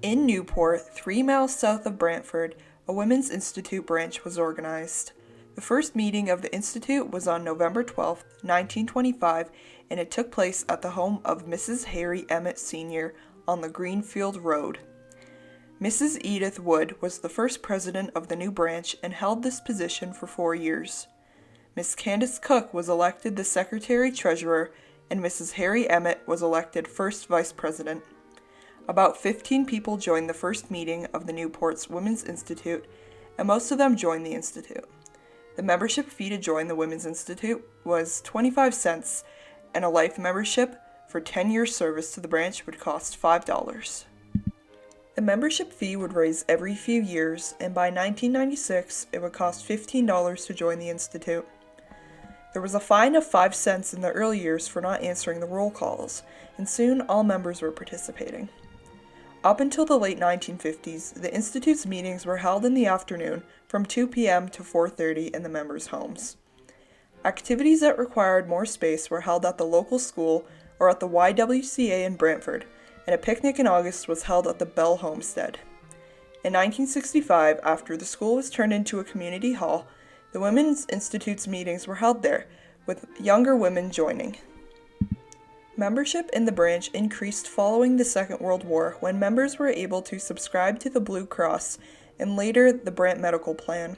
In Newport, 3 miles south of Brantford, a Women's Institute branch was organized. The first meeting of the Institute was on November 12, 1925, and it took place at the home of Mrs. Harry Emmett Sr. on the Greenfield Road. Mrs. Edith Wood was the first president of the new branch and held this position for 4 years. Miss Candace Cook was elected the secretary-treasurer, and Mrs. Harry Emmett was elected first vice president. About 15 people joined the first meeting of the Newport's Women's Institute, and most of them joined the Institute. The membership fee to join the Women's Institute was 25 cents, and a life membership for 10 years service to the branch would cost $5. The membership fee would raise every few years, and by 1996, it would cost $15 to join the Institute. There was a fine of 5 cents in the early years for not answering the roll calls, and soon all members were participating. Up until the late 1950s, the Institute's meetings were held in the afternoon from 2 p.m. to 4:30 in the members' homes. Activities that required more space were held at the local school or at the YWCA in Brantford, and a picnic in August was held at the Bell Homestead. In 1965, after the school was turned into a community hall, the Women's Institute's meetings were held there, with younger women joining. Membership in the branch increased following the Second World War when members were able to subscribe to the Blue Cross and later the Brant Medical Plan.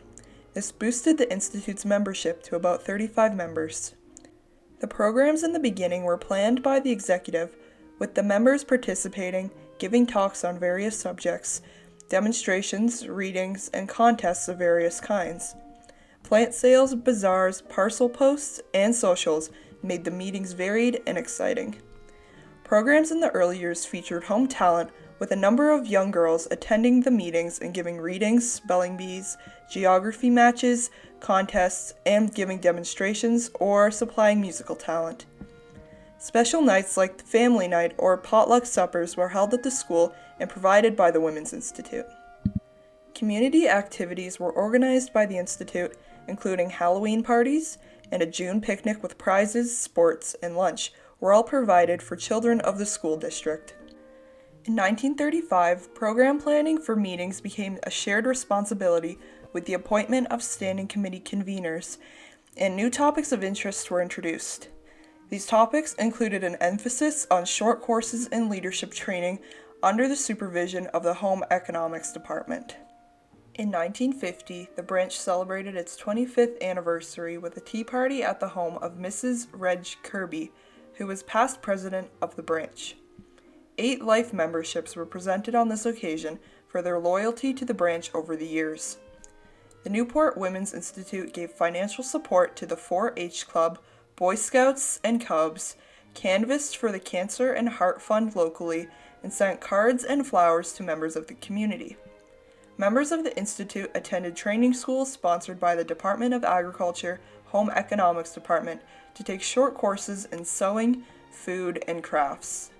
This boosted the Institute's membership to about 35 members. The programs in the beginning were planned by the executive, with the members participating, giving talks on various subjects, demonstrations, readings, and contests of various kinds. Plant sales, bazaars, parcel posts, and socials made the meetings varied and exciting. Programs in the early years featured home talent, with a number of young girls attending the meetings and giving readings, spelling bees, geography matches, contests, and giving demonstrations or supplying musical talent. Special nights like the family night or potluck suppers were held at the school and provided by the Women's Institute. Community activities were organized by the Institute, including Halloween parties and a June picnic with prizes, sports, and lunch were all provided for children of the school district. In 1935, program planning for meetings became a shared responsibility with the appointment of standing committee conveners, and new topics of interest were introduced. These topics included an emphasis on short courses in leadership training under the supervision of the Home Economics Department. In 1950, the branch celebrated its 25th anniversary with a tea party at the home of Mrs. Reg Kirby, who was past president of the branch. 8 life memberships were presented on this occasion for their loyalty to the branch over the years. The Newport Women's Institute gave financial support to the 4-H Club, Boy Scouts, and Cubs, canvassed for the Cancer and Heart Fund locally, and sent cards and flowers to members of the community. Members of the Institute attended training schools sponsored by the Department of Agriculture, Home Economics Department to take short courses in sewing, food, and crafts.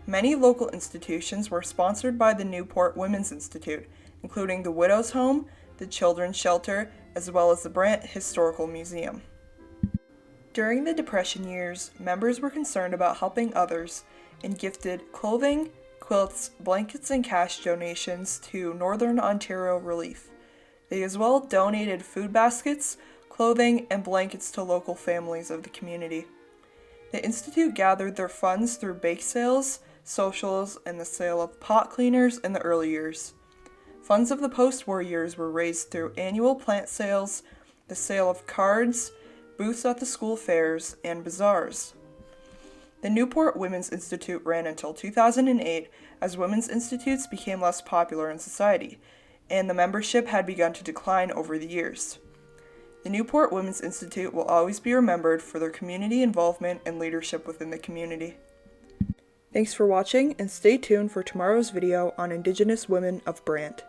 Many local institutions were sponsored by the Newport Women's Institute, including the Widow's Home, the Children's Shelter, as well as the Brant Historical Museum. During the Depression years, members were concerned about helping others and gifted clothing, quilts, blankets, and cash donations to Northern Ontario Relief. They as well donated food baskets, clothing, and blankets to local families of the community. The Institute gathered their funds through bake sales, socials, and the sale of pot cleaners in the early years. Funds of the post-war years were raised through annual plant sales, the sale of cards, booths at the school fairs, and bazaars. The Newport Women's Institute ran until 2008 as women's institutes became less popular in society, and the membership had begun to decline over the years. The Newport Women's Institute will always be remembered for their community involvement and leadership within the community. Thanks for watching, and stay tuned for tomorrow's video on Indigenous Women of Brant.